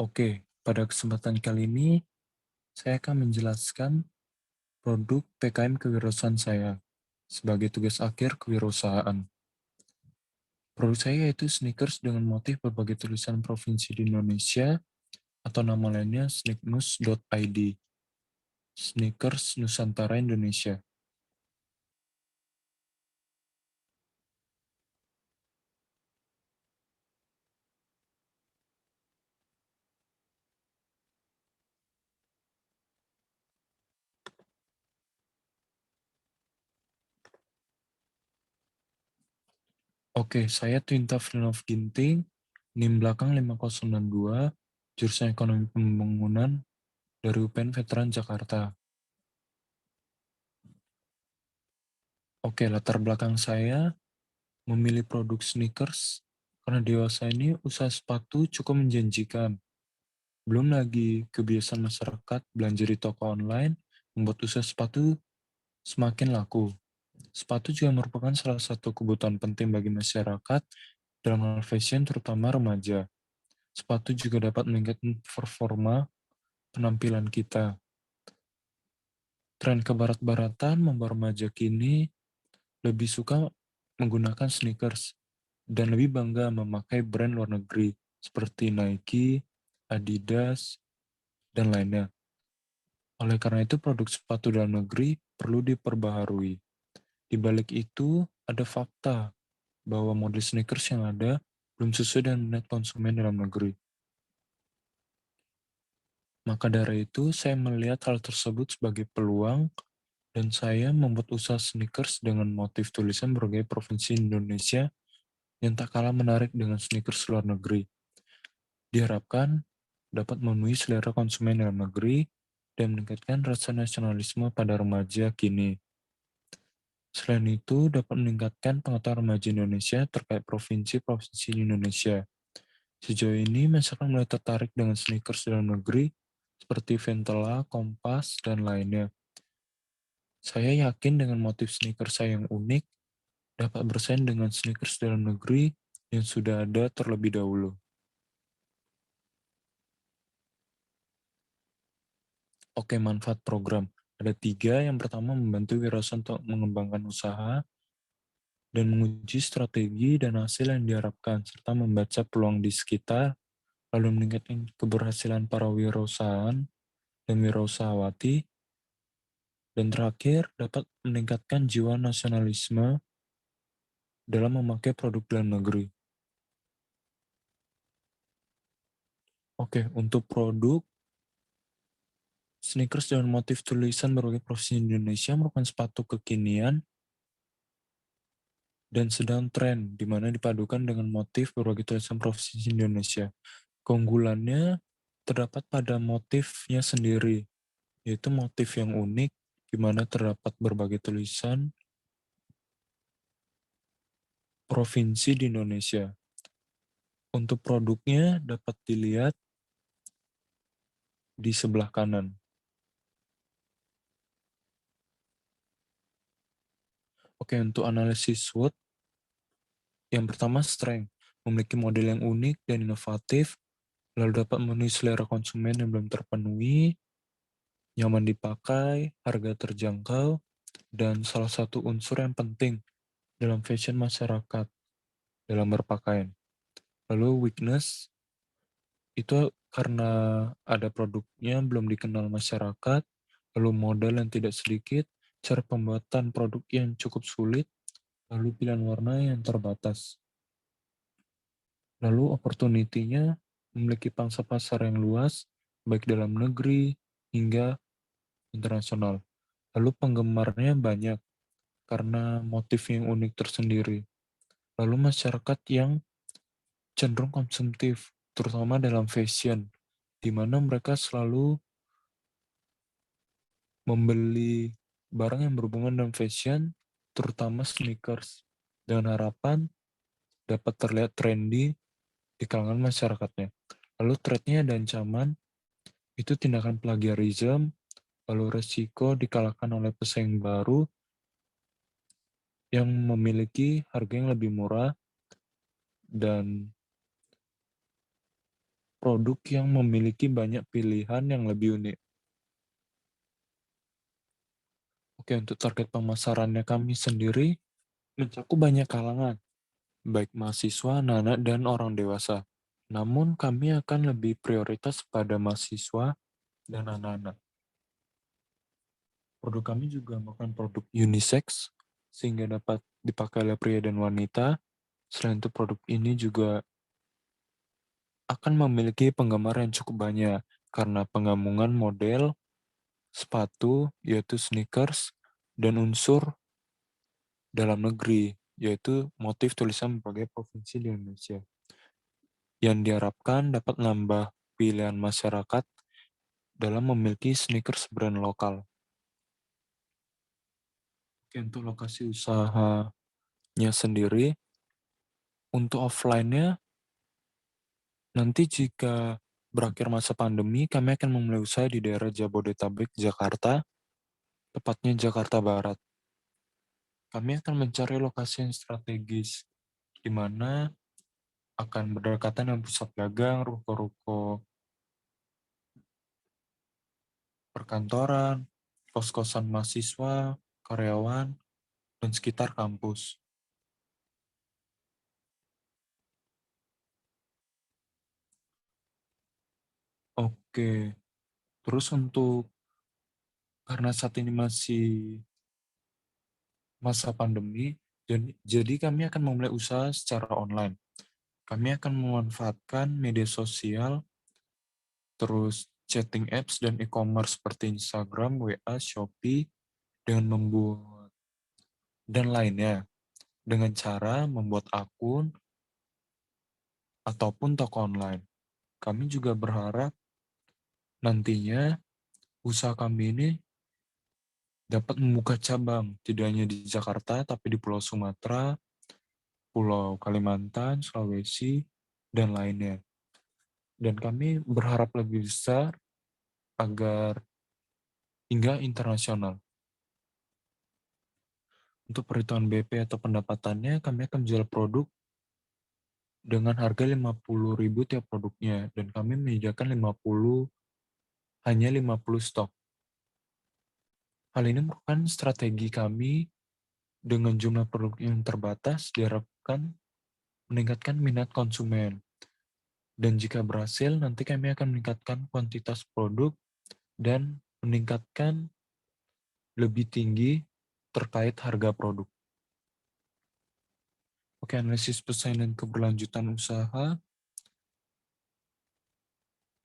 Oke, pada kesempatan kali ini saya akan menjelaskan produk PKM kewirausahaan saya sebagai tugas akhir kewirausahaan. Produk saya yaitu sneakers dengan motif berbagai tulisan provinsi di Indonesia atau nama lainnya sneaknus.id, Sneakers Nusantara Indonesia. Oke, saya Twinta Frinov Ginting, NIM belakang 5062, jurusan Ekonomi Pembangunan dari UPN Veteran Jakarta. Oke, latar belakang saya memilih produk sneakers karena dewasa ini usaha sepatu cukup menjanjikan. Belum lagi kebiasaan masyarakat belanja di toko online membuat usaha sepatu semakin laku. Sepatu juga merupakan salah satu kebutuhan penting bagi masyarakat dalam hal fashion terutama remaja. Sepatu juga dapat meningkatkan performa penampilan kita. Tren kebarat-baratan membuat remaja kini lebih suka menggunakan sneakers dan lebih bangga memakai brand luar negeri seperti Nike, Adidas, dan lainnya. Oleh karena itu, produk sepatu dalam negeri perlu diperbaharui. Di balik itu, ada fakta bahwa model sneakers yang ada belum sesuai dengan minat konsumen dalam negeri. Maka dari itu, saya melihat hal tersebut sebagai peluang dan saya membuat usaha sneakers dengan motif tulisan berbagai provinsi Indonesia yang tak kalah menarik dengan sneakers luar negeri. Diharapkan dapat memenuhi selera konsumen dalam negeri dan meningkatkan rasa nasionalisme pada remaja kini. Selain itu, dapat meningkatkan pengetahuan remaja Indonesia terkait provinsi-provinsi di Indonesia. Sejauh ini, masyarakat mulai tertarik dengan sneakers dalam negeri seperti Ventela, Kompas, dan lainnya. Saya yakin dengan motif sneakers saya yang unik dapat bersaing dengan sneakers dalam negeri yang sudah ada terlebih dahulu. Oke, manfaat program. Ada 3. Yang pertama, membantu wirausaha untuk mengembangkan usaha dan menguji strategi dan hasil yang diharapkan, serta membaca peluang di sekitar, lalu meningkatkan keberhasilan para wirausahaan dan wirausahawati, dan terakhir, dapat meningkatkan jiwa nasionalisme dalam memakai produk dalam negeri. Oke, untuk produk, sneakers dengan motif tulisan berbagai provinsi Indonesia merupakan sepatu kekinian dan sedang tren, di mana dipadukan dengan motif berbagai tulisan provinsi Indonesia. Keunggulannya terdapat pada motifnya sendiri, yaitu motif yang unik, di mana terdapat berbagai tulisan provinsi di Indonesia. Untuk produknya dapat dilihat di sebelah kanan. Oke, untuk analisis SWOT, yang pertama strength, memiliki model yang unik dan inovatif, lalu dapat memenuhi selera konsumen yang belum terpenuhi, nyaman dipakai, harga terjangkau, dan salah satu unsur yang penting dalam fashion masyarakat dalam berpakaian. Lalu weakness, itu karena ada produknya belum dikenal masyarakat, lalu modal yang tidak sedikit, cara pembuatan produk yang cukup sulit, lalu pilihan warna yang terbatas. Lalu opportunity-nya memiliki pangsa pasar yang luas, baik dalam negeri hingga internasional. Lalu penggemarnya banyak karena motif yang unik tersendiri. Lalu masyarakat yang cenderung konsumtif, terutama dalam fashion, di mana mereka selalu membeli barang yang berhubungan dengan fashion, terutama sneakers, dengan harapan dapat terlihat trendy di kalangan masyarakatnya. Lalu threat-nya ada ancaman, itu tindakan plagiarisme, lalu resiko dikalahkan oleh pesaing baru yang memiliki harga yang lebih murah, dan produk yang memiliki banyak pilihan yang lebih unik. Oke, untuk target pemasarannya kami sendiri mencakup banyak kalangan, baik mahasiswa, anak-anak, dan orang dewasa. Namun kami akan lebih prioritas pada mahasiswa dan anak-anak. Produk kami juga merupakan produk unisex, sehingga dapat dipakai oleh pria dan wanita. Selain itu produk ini juga akan memiliki penggemar yang cukup banyak, karena penggabungan model, sepatu, yaitu sneakers, dan unsur dalam negeri, yaitu motif tulisan berbagai provinsi di Indonesia, yang diharapkan dapat menambah pilihan masyarakat dalam memiliki sneakers brand lokal. Oke, untuk lokasi usahanya sendiri, untuk offline-nya, nanti jika berakhir masa pandemi, kami akan memulai usaha di daerah Jabodetabek, Jakarta, tepatnya Jakarta Barat. Kami akan mencari lokasi yang strategis, di mana akan berdekatan dengan pusat dagang, ruko-ruko perkantoran, kos-kosan mahasiswa, karyawan, dan sekitar kampus. Oke, terus untuk karena saat ini masih masa pandemi, jadi kami akan memulai usaha secara online. Kami akan memanfaatkan media sosial, terus chatting apps dan e-commerce seperti Instagram, WA, Shopee, dengan membuat dan lainnya, dengan cara membuat akun ataupun toko online. Kami juga berharap nantinya usaha kami ini dapat membuka cabang, tidak hanya di Jakarta, tapi di Pulau Sumatera, Pulau Kalimantan, Sulawesi, dan lainnya. Dan kami berharap lebih besar agar hingga internasional. Untuk perhitungan BP atau pendapatannya, kami akan jual produk dengan harga 50.000 tiap produknya, dan kami menyediakan 50 stok. Hal ini merupakan strategi kami dengan jumlah produk yang terbatas diharapkan meningkatkan minat konsumen. Dan jika berhasil, nanti kami akan meningkatkan kuantitas produk dan meningkatkan lebih tinggi terkait harga produk. Oke, analisis pesaing dan keberlanjutan usaha.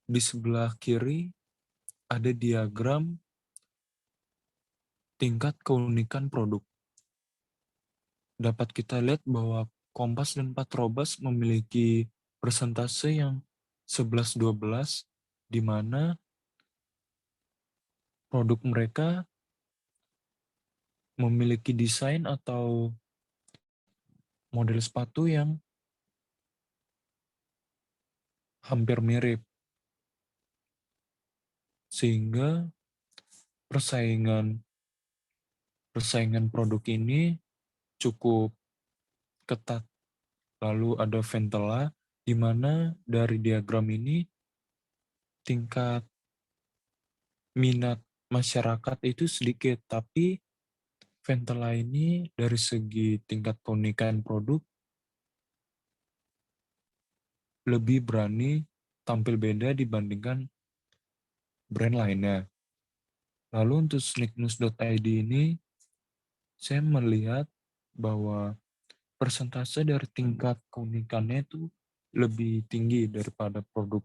Di sebelah kiri ada diagram tingkat keunikan produk. Dapat kita lihat bahwa Kompas dan Patrobas memiliki persentase yang 11-12, di mana produk mereka memiliki desain atau model sepatu yang hampir mirip, sehingga persaingan persaingan produk ini cukup ketat. Lalu ada Ventela, di mana dari diagram ini tingkat minat masyarakat itu sedikit, tapi Ventela ini dari segi tingkat keunikan produk lebih berani tampil beda dibandingkan brand lainnya. Lalu untuk sneaknews.id ini, saya melihat bahwa persentase dari tingkat keunikannya itu lebih tinggi daripada produk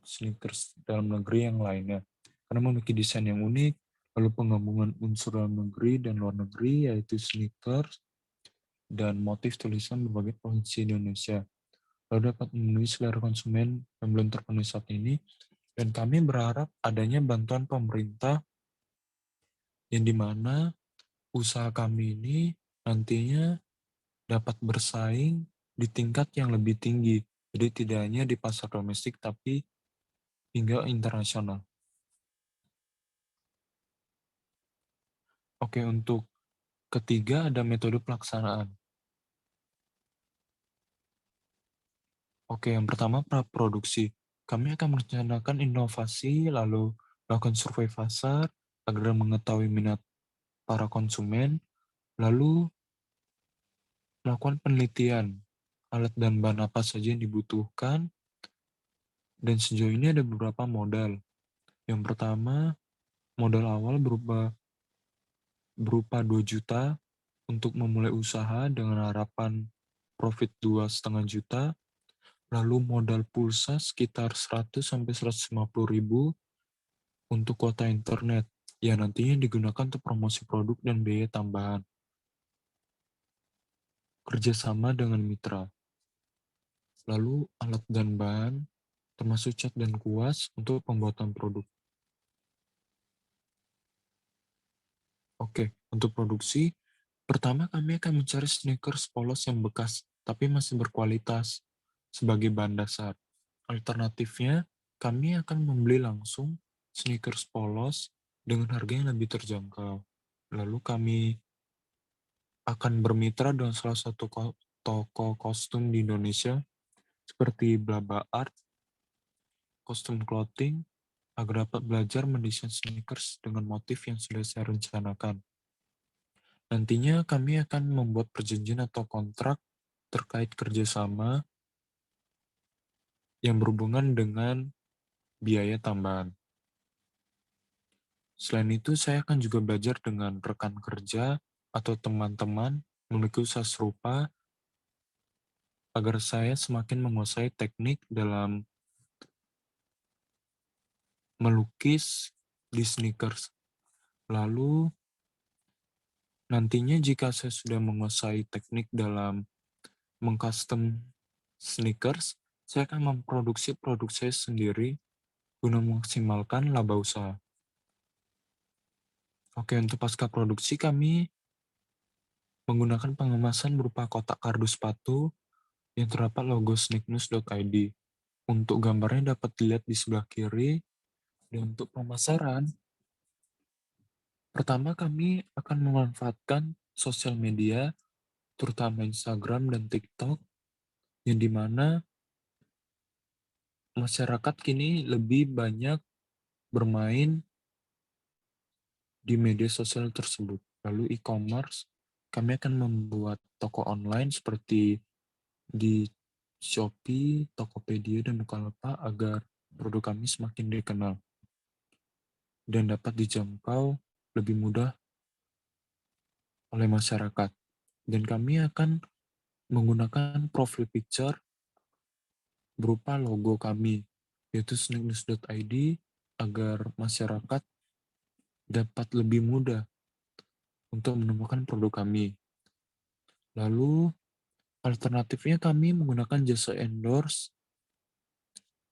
sneakers dalam negeri yang lainnya. Karena memiliki desain yang unik, lalu penggabungan unsur dalam negeri dan luar negeri, yaitu sneakers, dan motif tulisan berbagai provinsi Indonesia. Lalu dapat memenuhi selera konsumen yang belum terpenuhi saat ini, dan kami berharap adanya bantuan pemerintah yang dimana usaha kami ini nantinya dapat bersaing di tingkat yang lebih tinggi. Jadi tidak hanya di pasar domestik, tapi hingga internasional. Oke, untuk ketiga ada metode pelaksanaan. Oke, yang pertama praproduksi. Kami akan merencanakan inovasi, lalu melakukan survei pasar agar mengetahui minat para konsumen, lalu melakukan penelitian alat dan bahan apa saja yang dibutuhkan, dan sejauh ini ada beberapa modal. Yang pertama, modal awal berupa 2 juta untuk memulai usaha dengan harapan profit 2,5 juta, lalu modal pulsa sekitar 100 sampai 150 ribu untuk kuota internet, yang nantinya digunakan untuk promosi produk dan biaya tambahan. Kerjasama dengan mitra, lalu alat dan bahan, termasuk cat dan kuas untuk pembuatan produk. Oke, untuk produksi, pertama kami akan mencari sneakers polos yang bekas, tapi masih berkualitas sebagai bahan dasar. Alternatifnya, kami akan membeli langsung sneakers polos dengan harga yang lebih terjangkau. Lalu kami akan bermitra dengan salah satu toko kostum di Indonesia seperti Blaba Art, Custom Clothing, agar dapat belajar mendesain sneakers dengan motif yang sudah saya rencanakan. Nantinya kami akan membuat perjanjian atau kontrak terkait kerjasama yang berhubungan dengan biaya tambahan. Selain itu, saya akan juga belajar dengan rekan kerja atau teman-teman memiliki usaha serupa agar saya semakin menguasai teknik dalam melukis di sneakers. Lalu, nantinya jika saya sudah menguasai teknik dalam mengcustom sneakers, saya akan memproduksi produk saya sendiri guna memaksimalkan laba usaha. Oke, untuk pasca produksi kami menggunakan pengemasan berupa kotak kardus sepatu yang terdapat logo sneaknews.id. Untuk gambarnya dapat dilihat di sebelah kiri. Dan untuk pemasaran, pertama kami akan memanfaatkan sosial media, terutama Instagram dan TikTok, yang dimana masyarakat kini lebih banyak bermain di media sosial tersebut. Lalu e-commerce, kami akan membuat toko online seperti di Shopee, Tokopedia, dan Bukalapak agar produk kami semakin dikenal dan dapat dijangkau lebih mudah oleh masyarakat. Dan kami akan menggunakan profil picture berupa logo kami, yaitu snacknews.id, agar masyarakat dapat lebih mudah untuk menemukan produk kami. Lalu, alternatifnya kami menggunakan jasa endorse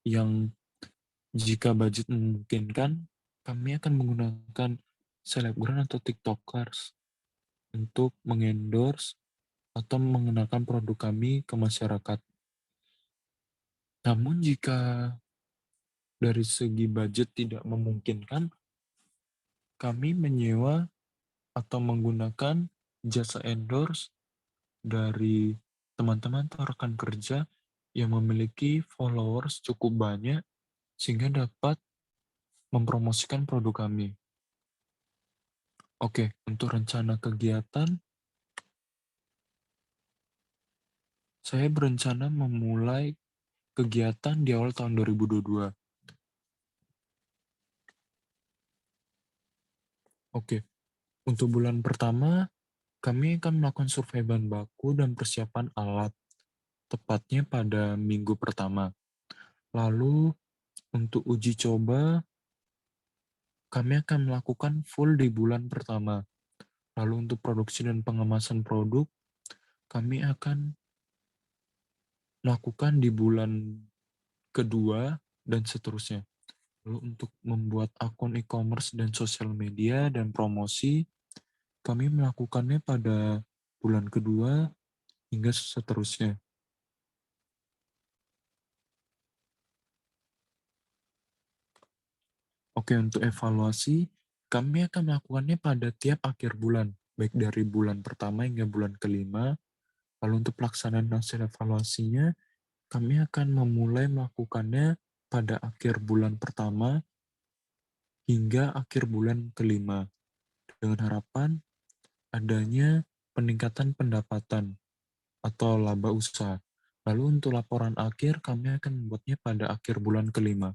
yang jika budget memungkinkan, kami akan menggunakan selebgram atau tiktokers untuk mengendorse atau mengenalkan produk kami ke masyarakat. Namun jika dari segi budget tidak memungkinkan, kami menyewa atau menggunakan jasa endorse dari teman-teman atau rekan kerja yang memiliki followers cukup banyak sehingga dapat mempromosikan produk kami. Oke, untuk rencana kegiatan, saya berencana memulai kegiatan di awal tahun 2022. Oke, untuk bulan pertama, kami akan melakukan survei bahan baku dan persiapan alat, tepatnya pada minggu pertama. Lalu, untuk uji coba, kami akan melakukan full di bulan pertama. Lalu untuk produksi dan pengemasan produk, kami akan melakukan di bulan kedua dan seterusnya. Lalu untuk membuat akun e-commerce dan sosial media dan promosi, kami melakukannya pada bulan kedua hingga seterusnya. Oke, untuk evaluasi, kami akan melakukannya pada tiap akhir bulan, baik dari bulan pertama hingga bulan kelima. Lalu untuk pelaksanaan hasil evaluasinya, Kami akan memulai melakukannya pada akhir bulan pertama hingga akhir bulan kelima, dengan harapan adanya peningkatan pendapatan atau laba usaha. Lalu untuk laporan akhir, kami akan membuatnya pada akhir bulan kelima.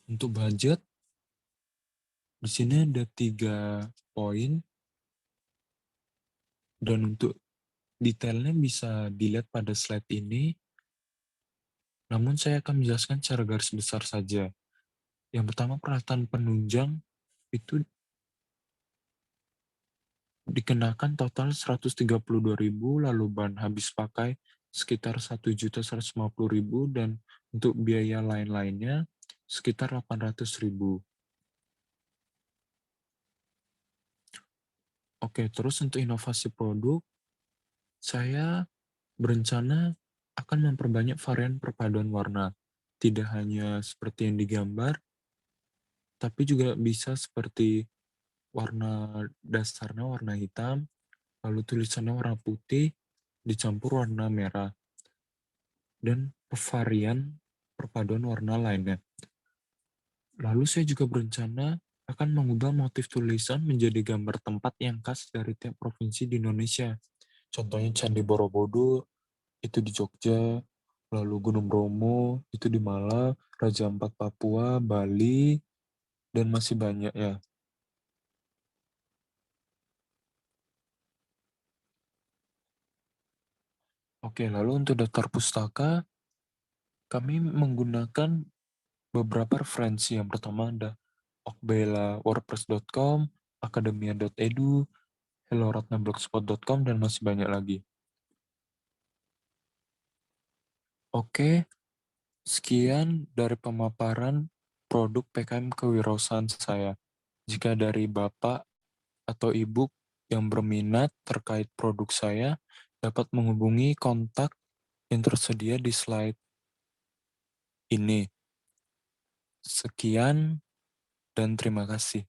Untuk budget, di sini ada 3 poin, dan untuk detailnya bisa dilihat pada slide ini, namun saya akan menjelaskan secara garis besar saja. Yang pertama, peralatan penunjang itu dikenakan total 132.000, lalu bahan habis pakai sekitar 1.150.000, dan untuk biaya lain-lainnya sekitar 800.000. Oke, terus untuk inovasi produk, saya berencana akan memperbanyak varian perpaduan warna. Tidak hanya seperti yang digambar, tapi juga bisa seperti warna dasarnya warna hitam, lalu tulisannya warna putih, dicampur warna merah, dan varian perpaduan warna lainnya. Lalu saya juga berencana akan mengubah motif tulisan menjadi gambar tempat yang khas dari tiap provinsi di Indonesia. Contohnya Candi Borobudur, itu di Jogja, lalu Gunung Bromo, itu di Malang, Raja Ampat Papua, Bali, dan masih banyak ya. Oke, lalu untuk daftar pustaka, kami menggunakan beberapa referensi. Yang pertama ada okbela.wordpress.com, akademia.edu, helloratnablogspot.com, dan masih banyak lagi. Oke, sekian dari pemaparan produk PKM kewirausahaan saya. Jika dari Bapak atau Ibu yang berminat terkait produk saya, dapat menghubungi kontak yang tersedia di slide ini. Sekian dan terima kasih.